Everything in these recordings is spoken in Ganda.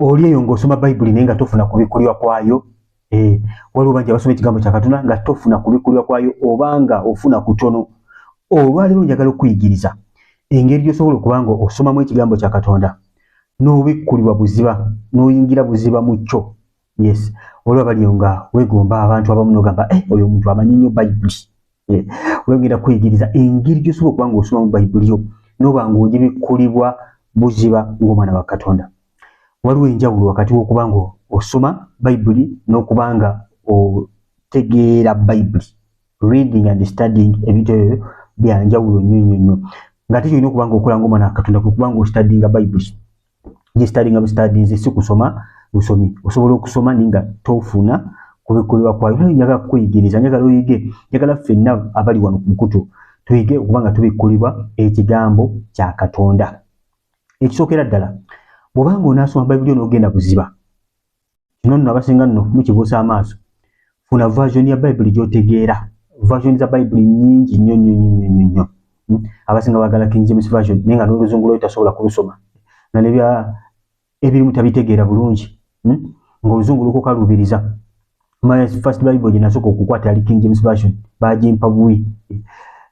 oli eyo ng'osoma Bayibuli naye nga tofuna kubikulirwa kwayo. Waliwo bangi abasoma ekigambo kya Katonda nga tofuna kubikulirwa kwayo obanga ofuna kutono. Olwaleero njagala okuyigiriza engeri gy'osobola okuba nga osomamu ekigambo kya Katonda n'obikkulirwa buziba n'oyingira buziba mu kyo. Yes, olwo baliyo nga wegomba abantu abamu n'ogamba oyo omuntu amanyi nnyo Bayibuli. Wegenda kuyigiriza engeri gy'osobola okuba nga osomamu Bayibuli yo n'oba ng'ogibikkulirwa buziba ng'omwana wa Katonda. Waliwo enjawulo wakati w'okuba nga osoma Bayibuli n'okuba nga otegeera Bayibuli. Reading and studying ebintu ebyo bya njawulo nnyo. Ng'ate kyolina okuba nga okola ng'omwana wa Katonda kwe kuba nga ostudyinga Bayibuli. Studyinga bustudies si kusoma busomi. Osobola okusoma naye nga tofuna kubikkulirwa kwayo. Njagala kukuyigiriza, njagala oyige, njagala ffenna abali wano ku mukutu tuyige okuba nga tubikkulirwa ekigambo kya Katonda. Ekisookera ddala, bw'obanga onaasoma Bayibuli n'ogenda buziba, kino nno abasinga nno mukibuusa amaaso, funa version ya Bayibuli gy'otegeera. Version za Bayibuli nnyingi nnyo. Abasinga baagala King James Version naye nga n'oluzungu lwo tasobola kulusoma nga nebya ebirimu tabitegeera bulungi, ng'oluzungu lukoka lubiriza. My first Bible gye nasooka okukwata yali King James Version, baagimpa buwi.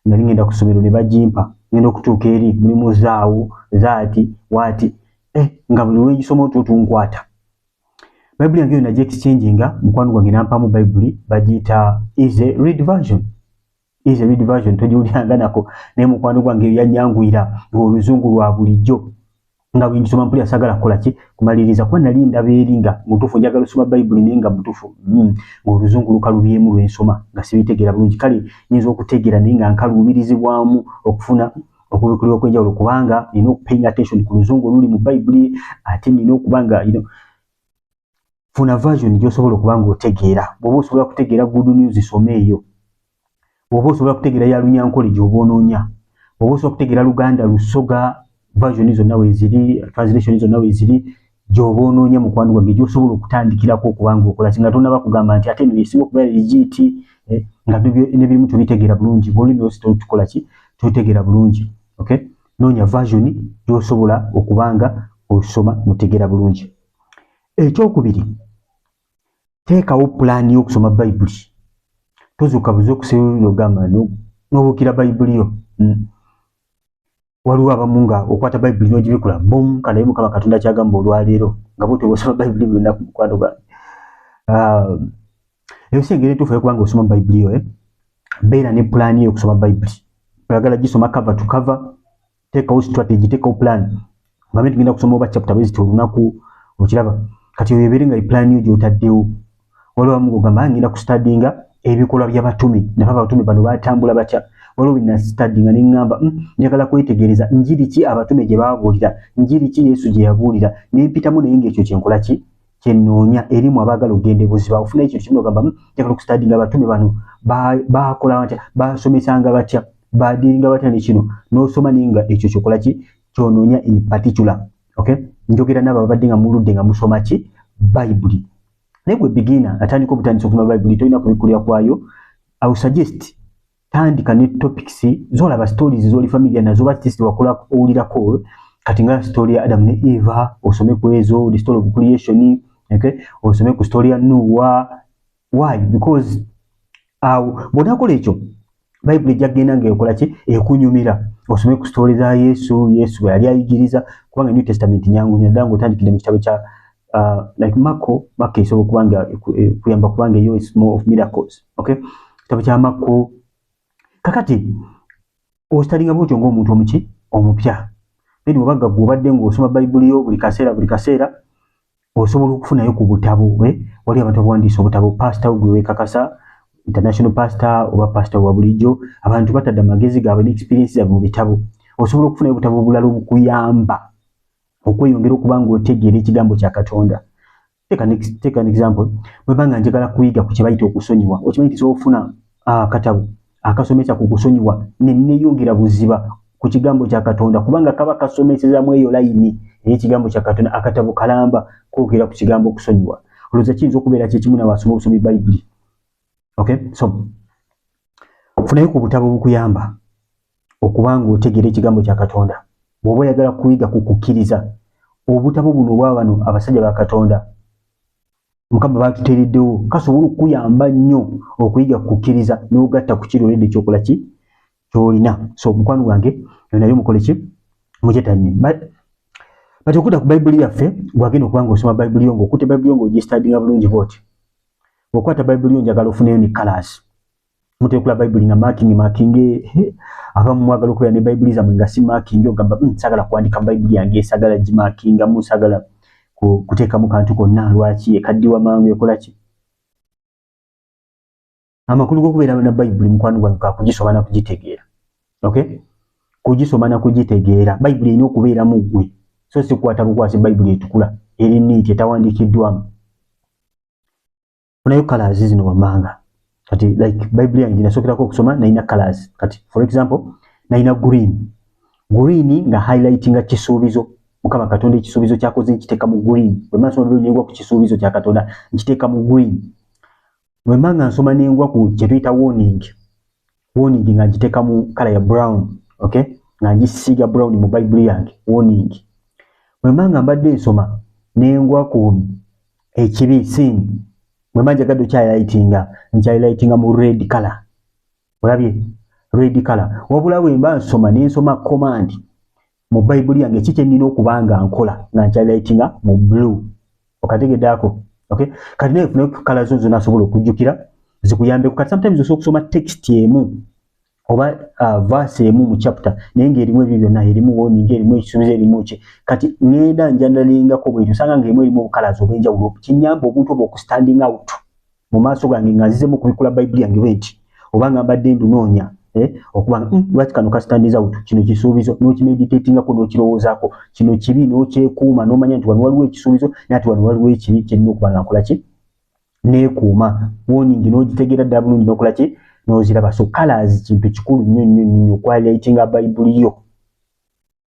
Nali ngenda ku ssomero ne bagimpa, ngenda okutuuka eri mulimu zaawo, zaati, waati, nga buli lw'egisoma otunkwata. Bayibuli yange yo nagiexchanginga, mukwano gwange nampamu Bayibuli bagiyita Easy Read Version. Easy Read Version togiwuliranga nako, naye mukwano gwange yanyanguyira ng'oluzungu lwa bulijjo. Nga bw'engisoma mpulira sagala kukola ki kumaliriza kuba nali ndaba eri nga mutuufu njagala osoma Bayibuli naye nga mutuufu ng'oluzungu lukalubyemu lw'ensoma nga sibitegeera bulungi. Kale nyinza okutegeera naye nga nkaluubirizibwamu okufuna okubikkulirwa okw'enjawulo kubanga nina okupaying attention ku luzungu oluli mu Bayibuli, ate nina okuba nga funa version gy'osobola okuba nga otegeera. Bw'oba osobola kutegeera Good News some eyo. Bw'oba osobola kutegeera ya Lunyankole gy'oba onoonya. Bw'oba osobola kutegeera Luganda Lusoga version zonna weeziri, translation zonna weeziri gy'oba onoonya mukwano gwange gy'osobola okutandikirako okuba nga okola singa tonnaba kugamba nti ate eno yesinga okuba legit nga n'ebirimu tobitegeera bulungi. Bw'olulimi lwosi tukola ki tutegeera bulungi. Okay, noonya version gy'osobola okuba nga osoma mutegeera bulungi. Ekyokubiri, teekawo pulaani y'okusoma Bayibuli. Tozuuka buze okuseera ogamba n'obuukira Bayibuli yo. Waliwo abamu nga okwata Bayibuli n'ogibikula boom kanaye Mukama Katonda kyagamba olwaleero nga bw'otyo bw'osoma Bayibuli buli lunaku mukwano gwange. Eyo si engeri entuufu y'okuba nga osoma Bayibuli yo. Beera ne pulaani y'okusoma Bayibuli. Oyagala gisoma cover to cover, teekawo strategy, teekawo plan. Mami tugenda kusoma oba chapter bweziti olunaku okiraba. Kati oyo ebeere nga pulaani yo gy'otaddewo. Waliwo abamu ng'ogamba ngenda kustudyinga ebikolwa by'abatumi, naye abatume bano baatambula batya. Waliwo bina studyinga ne ngamba njagala kwetegereza njiri ki abatume gye baabuulira, njiri ki Yesu gye yabuulira, ne mpitamu naye ng'ekyo kye nkola ki kye nnoonya erimu abaagala ogende buziba. Ofuna ekyo kimu n'ogamba njagala okustudyinga abatume bano baakola batya, baasomesanga batya, baadiringa batya ne kino, n'osoma naye nga ekyo kyokola ki ky'onoonya in particular. Okay, njogera n'abo abadde nga muludde nga musoma ki Bayibuli. Naye gwe beginner atandika obutandisa okusoma Bayibuli tolina kubikkulirwa kwayo. I will suggest tandika ne topics z'olaba stories z'oli familiar nazo oba tisi wakola owulirako. Kati nga story ya Adam ne Eva osome ku ezo, the story of creation. Okay, osome ku story ya Noah. Why? Because bw'onakola ekyo Bayibuli gyagenda ng'ekola ki ekunyumira. Osome ku story za Yesu bwe yali ayigiriza kubanga New Testament nyangu ddala ng'otandikira mu kitabo kya like Marko esobola okuba nga kuyamba kubanga yo is more of miracles. Okay, kitabo kya Marko. Kakati ostudyinga bw'otyo ng'omuntu omupya. Then obaga gw'obadde ng'osoma Bayibuli yo buli kaseera osobola okufunayo ku butabo. Wali abantu abawandiisa obutabo, pastor gwe weekakasa, international pastor oba pastor wa bulijjo, abantu batadde amagezi gaabwe ne experience zaabwe mu bitabo. Osobola okufunayo obutabo obulala obukuyamba okweyongera okuba ng'otegeera ekigambo kya Katonda. Take an example. Bwebanga njagala kuyiga ku kye bayita okusonyiwa, okimanyi nti ofuna akatabo akasomesa ku kusonyiwa ne neeyongera buziba ku kigambo kya Katonda kubanga kaba kasomesezaamu eyo layini ey'ekigambo kya Katonda. Akatabo kalamba kwogera ku kigambo okusonyiwa. Olowooza kiyinza okubeera kyekimu n'abasoma obusomi Bayibuli. Okay, so funayo ku butabo obukuyamba okuba ng'otegeera ekigambo kya Katonda. Bw'oba oyagala kuyiga ku kukkiriza obutabo buno bwa bano abasajja ba Katonda Mukama batuteereddewo kasobola okuyamba nnyo okuyiga kukkiriza n'ogatta ku kirolede ekyokola ki kyolina. So mukwano gwange naye mukole ki mukyetanye bati okuda ku Bayibuli yaffe gwagenda okuba ng'osoma Bayibuli yo ng'okutte Bayibuli yo ng'ogistudinga bulungi bw'oti. Okwata Bayibuli yo njagala ofuneyo ne colours. Mutekula Bayibuli nga marking abamu mwagala okubeera ne Bayibuli zammwe nga si marking ogamba sagala kuwandika Bayibuli yange sagala gimarkinga mu sagala kuteekamu kantu konna lwaki ekaddiwa mangu ekola ki. Amakulu g'okubeera na Bayibuli mukwano gwange kugisoma na kugitegeera. Okay? Kugisoma na kugitegeera. Bayibuli erina okubeera mu ggwe. So si kukwata bukwasi Bayibuli etukula eri niiti etawandiikiddwamu. Funayo colours zino wammanga. Kati like Bayibuli yange nasookerako okusoma nalina colours. Kati for example nalina green. Green nga highlightinga kisuubizo. Mukama Katonda ekisuubizo kyakoze nkiteeka mu green. Bwe mba nsoma Bayibuli nengwa ku kisuubizo kya Katonda nkiteeka mu green. Bwe mba nga nsoma nengwa ku kye tuyita warning. Warning nga ngiteeka mu kala ya brown. Okay? Nga ngisiiga brown mu Bayibuli yange. Warning. Bwe mba nga mbadde nsoma nengwa ku ekibi sin. Bwe mba njagadde nkya-highlightinga mu red color. Olabye? Red color. Wabula bwe mba nsoma nensoma command mu Bayibuli yange kiki ennina okuba nga nkola nga nkya-highlightinga mu blue. Okategeddeako. Okay? Kati naye funayo kala zo zonna asobola okujjukira zikuyambeko. Kati sometimes osobola okusoma text emu oba verse emu mu chapter naye ng'erimu ebyo byonna, erimu warning, erimu ekisuubizo, erimu ki. Kati ngenda njanalingako bwetyo osanga ng'erimu erimu colours obw'enjawulo. Kinyamba obuntu obwo okustanding out mu maaso gange nga nzizemu okubikula Bayibuli yange bwenti oba nga mbadde ndunoonya okuba nga lwaki kano kastanding out, kino kisuubizo n'okimeditatingako n'okirowoozaako, kino kibi n'okyekuuma n'omanya nti wano waliwo ekisuubizo nati wano waliwo ekibi kyerina okuba nga nkola ki neekuuma. Warning n'ogitegeera ddala bulungi n'okola ki n'oziraba. So colours kintu kikulu nnyo nnyo nnyo okwalightinga Bayibuli yo.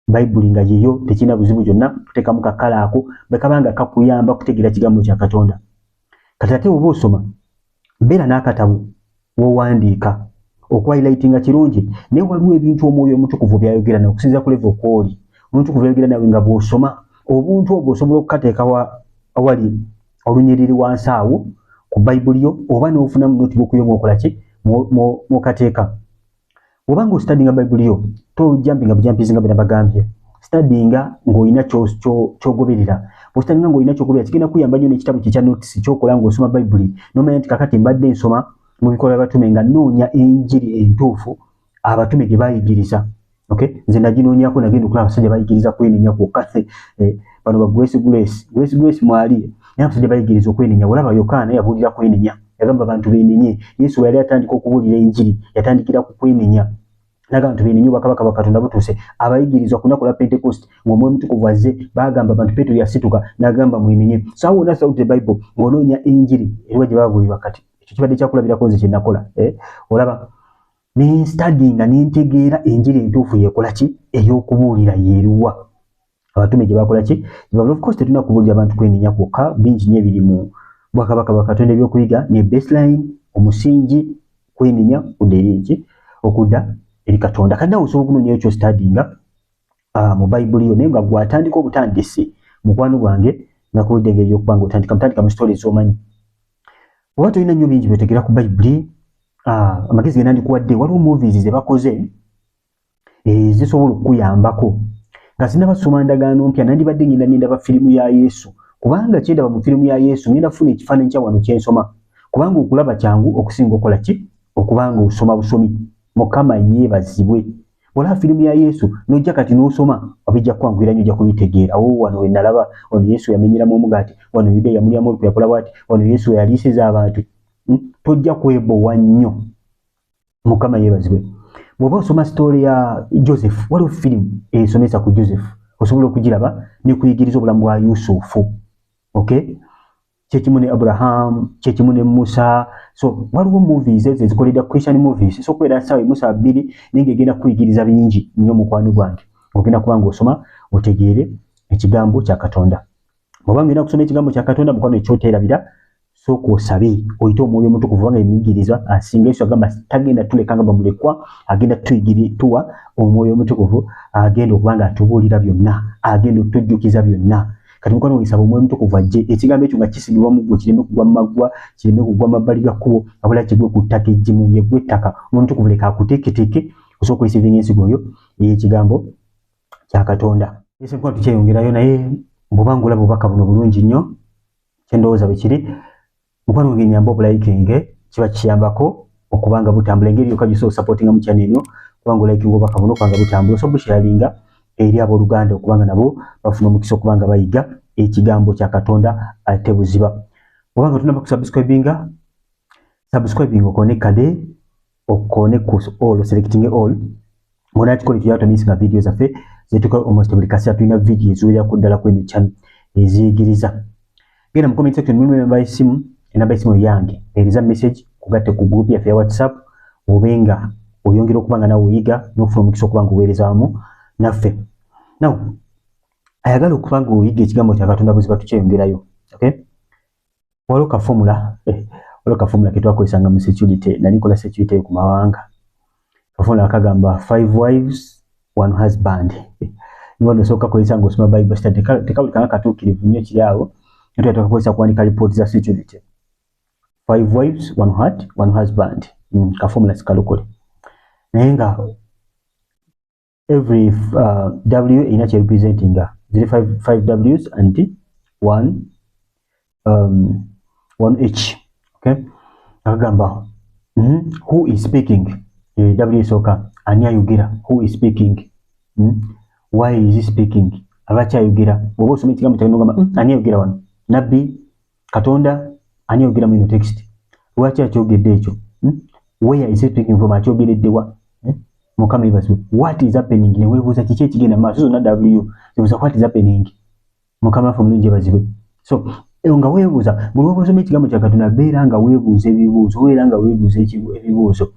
Bayibuli nga yeyo tekirina buzibu kyonna tuteekamu kakala ako bekabanga kakuyamba kutegeera kigambo kya Katonda. Kati ate oba osoma beera n'akatabo w'owandiika okwayightinga kirungi naye waliwo ebintu Omwoyo Omutukuvu byayogera nawe okusinziira ku level kw'oli. Omutukuvu yayogera nawe nga bw'osoma obuntu obwo osobola okukateeka awali olunyiriri wansi awo ku Bayibuli yo oba n'ofunamu notebook yo ng'okola ki mukateeka. Oba ng'ostudinga Bayibuli yo tojampinga bujampizinga bwe nabagambye. Studinga ng'olina ky'ogoberera. Bw'ostudinga ng'olina ky'ogoberera kigenda kuyamba nnyo n'ekitabo kye kya notice ky'okola ng'osoma Bayibuli n'omanya nti kakati mbadde nsoma mu bikolwa by'abatume nga nnoonya enjiri entuufu abatume gye baayigiriza. Okay? Nze naginoonyako nagenda okulaba abasajja bayigiriza kwenenya kwokka. Bano ba Grace mwali naye abasajja bayigiriza okwenenya. Olaba Yokaana yabuulira kwenenya. Yagamba abantu beenenye. Yesu yali atandika okubuulira enjiri yatandikira ku kwenenya. Nagamba abantu beenenye obwakabaka bwa Katonda butuuse. Abayigirizwa ku lunaku lwa Pentecost ng'Omwoyo Omutukuvu azze bagamba abantu Peetero yasituka n'agamba mwenenye. So wonna throughout the Bible ng'onoonya enjiri eriwa gye baabuulirwa. Kati ekyo kibadde kyakulabirako nze kye nakola. Olaba ne studyinga ne ntegeera enjiri entuufu yeekola ki ey'okubuulira yeeruwa. Abatume gye bakola ki? Of course tetulina kubuulira abantu kwenenya kwokka, bingi nnyo ebiri mu bwakabaka bwa Katonda ebyokuyiga ne baseline omusingi kwenenya okudda eri Katonda. Kati nawe osobola okunoonyayo ky'ostudinga mu Bayibuli yo naye nga gw'atandika obutandisi mukwano gwange nakuwulidde engeri y'okuba ng'otandika mu stories z'omanyi. Oba tolina nnyo bingi by'otegeera ku Bayibuli, amagezi ge nandikuwadde waliwo movies ze bakoze zisobola okukuyambako. Nga sinnabasoma ndagaano mpya nandibadde ngenda nendaba firimu ya Yesu. Kubanga kyendaba mu firimu ya Yesu ngenda funa ekifaananyi kya wano kyensoma. Kubanga okulaba kyangu okusinga okola ki? Okubanga osoma busomi. Mukama yeebazibwe. Olaba firimu ya Yesu n'ojja kati n'osoma abijja kwanguyira nnyo ojja kubitegeera. Wano we nalaba wano Yesu yamenyeramu omugaati, wano Yuda yamulyamu olukwe yakola bw'ati, wano Yesu yaliisiza abantu. Tojja kwebowa nnyo. Mukama yeebazibwe. Bw'oba osoma story ya Joseph, waliwo firimu esomesa ku Joseph, osobola okugiraba ne kuyigiriza obulamu bwa Yusufu. Okay? Kyekimu ne Abraham, kyekimu ne Musa. So waliwo movies ezikoledda Christian movies. So kubeera ssaawa Musa 2 ninga egenda kuyigiriza bingi nnyo mukwano gwange. Ogenda kuba ng'osoma otegeere ekigambo kya Katonda. Bw'oba ngenda kusoma ekigambo kya Katonda mukwano ekyoteerabira soko osabe oyite omwoyo omutukuvu kubanga emiyigiriza asinga Yesu agamba tagenda tulekanga bamulekwa agenda tuwa omwoyo omutukuvu agenda okubanga atubuulira byonna agenda otujjukiza byonna kati mukwano wisaba omwoyo omutukuvu ajje ekigambo ekyo nga kisigibwa mu ggwe kireme kugwa mu maggwa kireme kugwa mabbali ga kkubo wabula kigwe ku ttaka eggimu yeggwe ettaka omwoyo omutukuvu leka akuteeketeeke osobola okulisivinga ensigo eyo ey'ekigambo kya Katonda. Ese mukwano tukyeyongerayo naye bw'obanga olaba obubaka buno bulungi nnyo kyendowooza bwe kiri mukwano wange nyamba obulayikinge kiba kiyambako okubanga butambula engeri yokka gy'osobola supportinga mu channel eno kubanga olayikinga obubaka buno okubanga butambula osobola busharinga eri abooluganda okubanga nabo bafuna omukisa okubanga bayiga ekigambo kya Katonda ate buziba. Obanga tunaba kusubscribinga okone kade okone ku all selecting all ngona chikole kya misinga video zaffe zetuka almost buli kaseera tulina video eziwera ku ddala ku channel eziyigiriza. Genda mu comment section mulimo enamba y'essimu yange eriza message kugatte ku group yaffe ya WhatsApp obenga oyongera okubanga nawe oyiga n'ofuna omukisa okubanga oweerezaamu naffe. Now ayagala okubanga oyiga ekigambo kya Katonda buziba tukyeyongerayo. Okay, waliwo ka formula ke twakozesanga mu security nali nkola security ku mawanga. Ka formula kagamba 5 wives 1 husband. Niwo nosooka kozesa ng'osoma Bible study tekabuli kanga katuukirivu nnyo kiri awo nti tukakozesa kuwandika report za security. 5 wives 1 heart 1 husband. Ka formula sikalokole naye nga every W in a representing 5 W's and 1 H. Okay, akagamba who is speaking W soka ani ayogera who is speaking why is he speaking abachi ayogera bwoba osoma ekigambo kya Katonda ani ayogera wano nabbi Katonda ani ayogera mu text lwaki akyogedde ekyo where is he speaking from akyogeredde wa Mukama ibazwe what is happening ne webuuza kiki ekigenda maaso zonna W zibuuza what is happening Mukama afa mulungi bazibwe. So nga webuuza buli wosoma ekigambo kya Katonda beera nga webuuza ebibuuzo weera nga webuuza ebibuuzo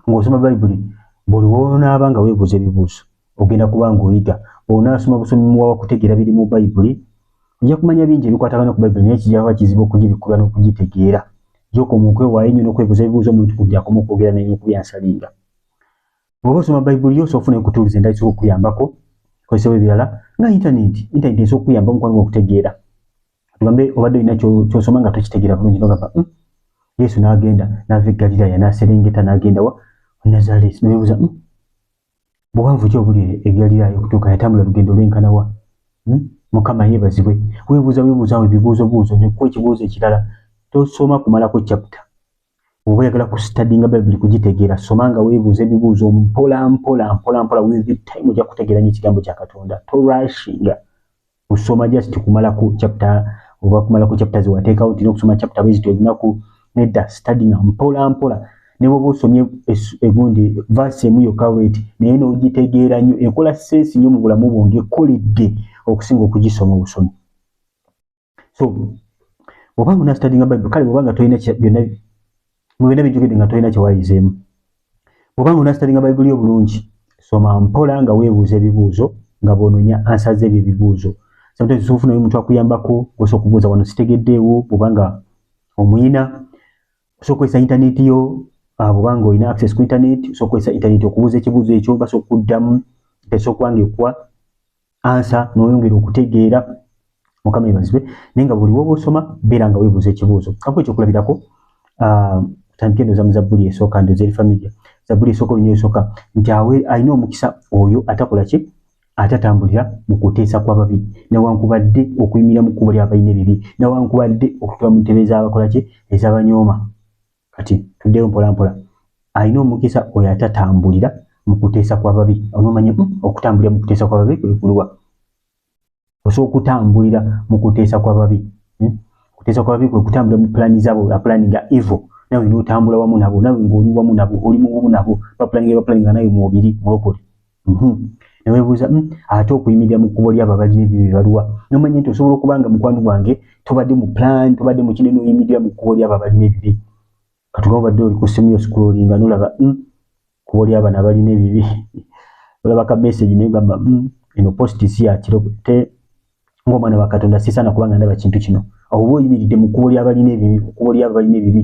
ng'osoma Bible buli wonaaba nga webuuza ebibuuzo ogenda kubanga oyiga onaasoma busomi wa kutegeera biri mu Bible ojja kumanya bingi ebikwatagana ku Bible naye kijja kuba kizibu okugibikula n'okugitegeera joko mukwewaayo nnyo n'okwebuuza ebibuuzo omuntu kubyakoma okwogera naye n'okubyansalinga. Bw'oba osoma Bible yose ofuna okutuuliza endala esobola okuyambako kozesebwa ebirala nga internet esobola okuyamba omukwano okutegeera tugambe obadde olina ky'osoma nga tokitegeera bulungi n'ogamba Yesu n'agenda n'ava e Galilaya n'aserengeta n'agenda wa Nazareti n'obuuza buwanvu ki obuli e Galilaya okutuuka yatambula lugendo lwenkana wa Mukama yeebazibwe. Weebuuzaawo ebibuuzo nekuwa ekibuuzo ekirala tosoma kumalako chapter. Oba oyagala ku studyinga Bible kugitegeera soma nga weebuuza ebibuuzo mpola with the time ojja kutegeera nnyo ekigambo kya Katonda torushinga osoma just kumalako chapter oba kumalako chapter ziwateekawo olina okusoma chapter bweziti olinaku nedda studyinga mpola ne bw'oba osomye egundi verse emu yokka bweti naye n'ogitegeera nnyo ekola sense nnyo mu bulamu bwonge ekoledde okusinga okugisoma obusomi. So obanga una studyinga Bible kale bw'obanga tolina byonna mu byonna bijjukidde nga tolina kyewayizeemu bw'obanga una studyinga Bible yo bulungi soma mpola nga weebuuza ebibuuzo nga bw'onoonya answer z'ebyo ebibuuzo. Sometimes ofunayo omuntu akuyambako osobola okubuuza wano sitegeddeewo bw'obanga omuyina osobola okukozesa internet yo bw'obanga olina access ku internet osobola okukozesa internet okubuuza ekibuuzo ekyo basobola okuddamu tesobola okubanga ekuwa answer n'oyongera okutegeera. Mukama yeebazibwe naye nga buli w'oba osoma beera nga weebuuza ekibuuzo. Kako ekyokulabirako tutandike endowooza mu Zabbuli esooka ndowooza eri familia Zabbuli esooka olunya esooka nti alina omukisa oyo atakola ki atatambulira mu kuteesa kw'ababi newankubadde okuyimirira mu kkubo ly'abalina ebibi newankubadde okutuula mu ntebe ez'abakola ki ez'abanyooma. Kati tuddeyo mpola alina omukisa oyo atatambulira mu kuteesa kw'ababi onomanya okutambulira mu kuteesa kw'ababi kwekuluwa osobola okutambulira mu kuteesa kw'ababi kuteesa kw'ababi kwe kutambulira mu pulaani zaabo bapulaninga evil nawe n'otambula wamu nabo nawe ng'oli wamu nabo oli muwamu nabo bapulaninga nawe mwobiri mulokole neweebuuza ate okuyimirira mu kkubo ly'abo abalina ebibi baluwa nomanya nti osobola okubanga mukwano gwange tobadde mu plan tobadde mu kine n'oyimirira mu kkubo ly'abo abalina ebibi katuga obadde oli ku simu yo scrollinga n'olaba kkubo ly'abana abalina ebibi olaba ka message naye ogamba eno post si yakiro te ng'omwana wa Katonda sisaana kubanga ndaba kintu kino obo yimiridde mu kkubo ly'abalina ebibi kkubo ly'abalina ebibi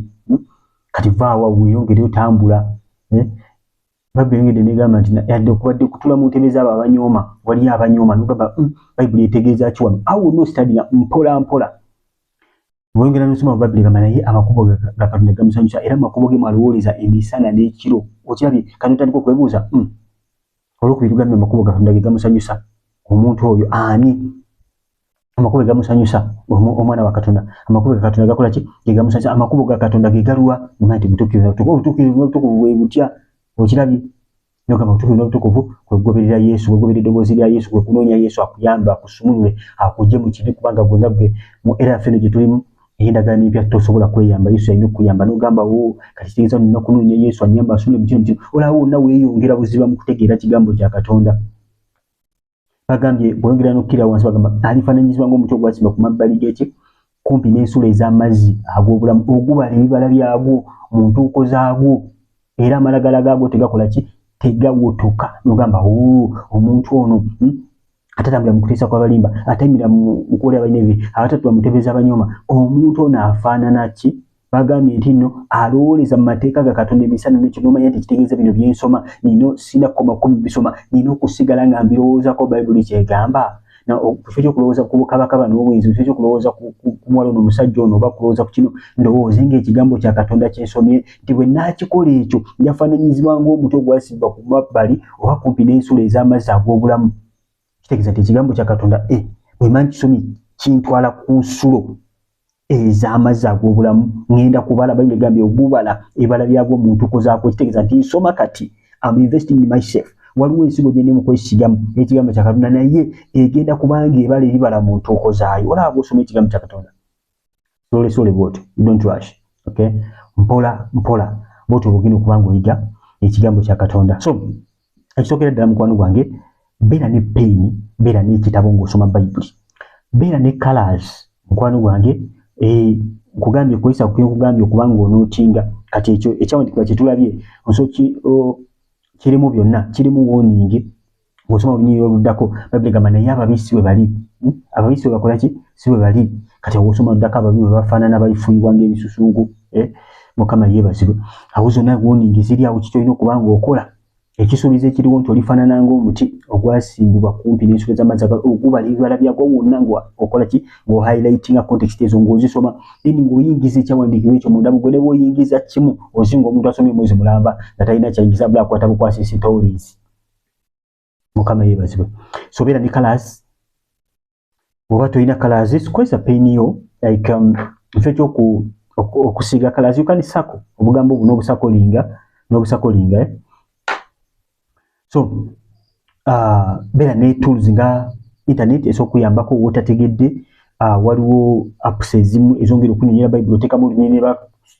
kati vaawa weyongere otambula Bayibuli engedde negamba nti yadde okubadde kutula mu ntebe z'abo abanyooma wali abanyooma nogamba Bayibuli etegeeza ki wano awo no study mpola mpola wongera n'osoma Bayibuli gamba naye amakubo ga Katonda gamusanyusa era amakubo ge mwalowoleza emisana n'ekiro okirabye kano tandika okwebuuza olwokubiri tugambye amakubo ga Katonda ge gamusanyusa omuntu oyo ani amakubo gamusanyusa omwana wa Katonda amakubo ga Katonda gakola ki ge gamusanyusa amakubo ga Katonda ge galuwa nti butukuvu bwe butya okirabye nogamba butukuvu kwegoberera Yesu kwegoberera eddoboozi lya Yesu kwe kunoonya Yesu akuyamba akusumulule akugye mu kibi kubanga gonna gwe mu era yaffe gye tulimu ey'endagaano empya tosobola kweyamba Yesu yalina okuyamba n'ogamba kati kitegeeza nina okunoonya Yesu anyamba asumule mu kino olaba wonna weeyongera buziba mu kutegeera kigambo kya Katonda bagambye bwongera n'okkira wansi bagamba alifaananyizibwa ng'omuti ogwasimba ku mabbali g'eki kumpi n'ensulo ez'amazzi ag'obulamu ogubala ebibala byagwo mu ntuuko zaagwo era amalagala gaagwo tegakola ki tegawotoka nogamba omuntu ono atatambula mu kuteesa kw'abalimba atayimira mu kukola abalina ebibi abatatula mu ntebe z'abanyooma omuntu ono afaanana ki bagambye nti nno alowooleza mu mateeka ga Katonda emisana n'ekyo n'omanya nti kitegeeza bino bye nsoma nino sina koma bisoma nina okusigala nga mbirowoozako Bayibuli kyegamba kifo ky'okulowooza ku bukabakaba n'obwenzi kifo ky'okulowooza ku muwala ono omusajja ono oba kulowooza ku kino ndowooze ng'ekigambo kya Katonda kyensomye nti bwe naakikola ekyo njafaananyizibwa ng'omuti ogwasimbwa ku mabbali oba kumpi n'ensulo ez'amazzi ag'obulamu kitegeeza nti ekigambo kya Katonda bwe mba nkisomye kintwala ku nsulo ez'amazzi ag'obulamu ngenda kubala Bayibuli egambye ogubala ebibala byagwo mu ntuuko zaako kitegeeza nti nsoma kati am investing in myself waliwo ensigo gye ndi mu kwesigamu ekigambo kya Katonda naye egenda kubanga ebala ebibala mu ntuuko zaayo olaba bw'osoma ekigambo kya Katonda slowly bw'otyo don't rush okay mpola bw'otyo bw'ogenda okubanga oyiga ekigambo kya Katonda so ekisookera ddala mukwano gwange beera ne peni beera n'ekitabo ng'osoma Bayibuli beera ne colors mukwano gwange nkugambye kweyisa kugambye okubanga onootinga kati ekyo ekyawandikibwa kye tulabye kirimu byonna kirimu warning ng'osoma olunyiriri oluddako Bayibuli gamba naye ababi si bwe bali ababisi bwe bakola ki si bwe bali kati awosoma ddako ababi bwe bafaanana balifuuyibwa ng'ebisusungu Mukama yeebazibwe awo zonna warning ziri awo kikyolina okubanga okola ekisuubizo ekiriwo nti olifaanana ng'omuti ogwasimbibwa kumpi n'ensulo z'amazzi ogubala ebibala byagwo wonna ng'okola ki ng'ohighlightinga context ezo ng'ozisoma then ng'oyingiza ekyawandiikibwa ekyo munda mugwe ne bw'oyingiza kimu ozinga omuntu asomye omwezi mulamba nga talina kyayingiza bula akwata bukwasi stories Mukama yeebazibwe so beera ne colors oba toyina colors sikozesa peni yo like kifo ekyokusiiga colors you can circle obugambo buno n'obusakolinga so beera ne tools nga internet esokuyambako wotategedde waliwo apps ezimu ezongera okunyonyera Bayibuli oteekamu olunyonyi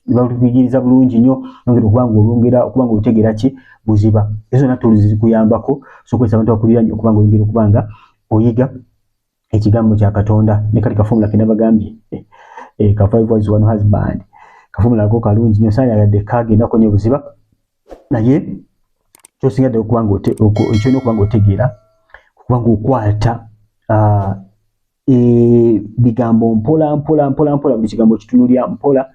baluyigiriza bulungi nnyo nongera okubanga otegeera ki buziba ezo na tools zikuyambako sokozesa abantu bakulira okubanga oyongera okubanga oyiga ekigambo kya Katonda ne kali kafomula kenabagambye ka 5 words one husband kafomula ako kalungi nnyo saayagade kagenda konye buziba naye kyosinga ddala okubanga ekyolina okubanga otegeera okubanga okwata bigambo mpola buli kigambo kitunulya mpola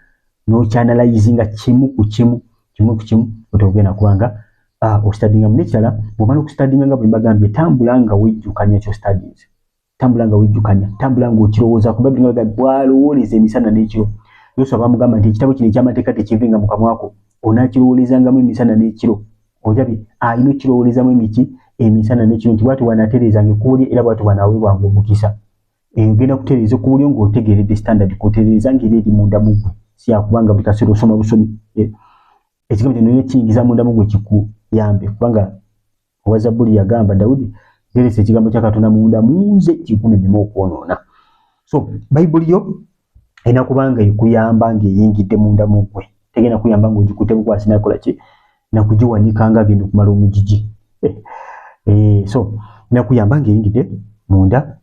n'okyanalyzinga kimu ku kimu otogenda kubanga ostudinga mu nekirala bw'omala okustudinga nga bwe mbagambye tambula nga wejjukanya kyo studies tambula nga okirowooza ku Bayibuli nga bw'alowooleza emisana n'ekiro Yoswa bamugamba nti ekitabo kino eky'amateeka tekivenga mu kamwako onaakirowoolezangamu emisana n'ekiro ojabi ayino kirowolezamu emiki emisana n'ekiro nti bwati wanatereezanga ekkubo lye era bwati wanaaweebwanga omukisa ogenda kutereeza ekkubo lyo ng'otegeeredde standard kutereeza ng'era eri munda mu ggwe si yakubanga buli kaseera osoma busomi ekigambo kino kiyingiza munda mu ggwe kikuyambe kubanga owa Zabbuli yagamba Dawudi teresa ekigambo kya Katonda munda munze kikumenyemu okwonoona so Bayibuli yo erina kubanga ekuyamba ng'eyingidde munda mu ggwe tegenda kuyamba ng'ogikutte bukwasi nakola ki nakugiwanika nga agenda okumala omugigi so nakuyamba ng'eyingidde munda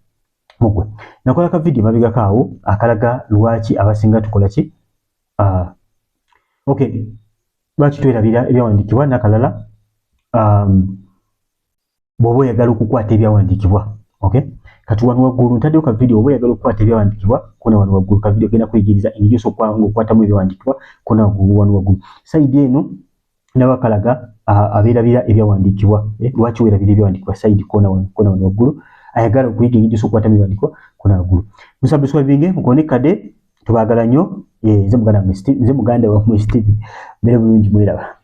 mugwe nakola ka video mabegako awo akalaga lwaki abasinga tukola ki okay lwaki twerabira ebyawandiikibwa nakalala bw'oba oyagala okukwata ebyawandiikibwa okay kati wano waggulu ntaddeyo ka video oba oyagala okukwata ebyawandikibwa kona wano waggulu ka video genda kuyigiriza engeri osobola okukwatamu ebyawandikibwa kona wano waggulu. Side eno n'abakalaga abeerabira ebyawandikibwa lwaki weerabira ebyawandikibwa side kona wano waggulu ayagala okuyiga engeri osobola okukwatamu ebyawandikibwa kona waggulu. Musubscribinge mukonekade tubaagala nnyo nze muganda wa Steve mbere bulungi mweraba.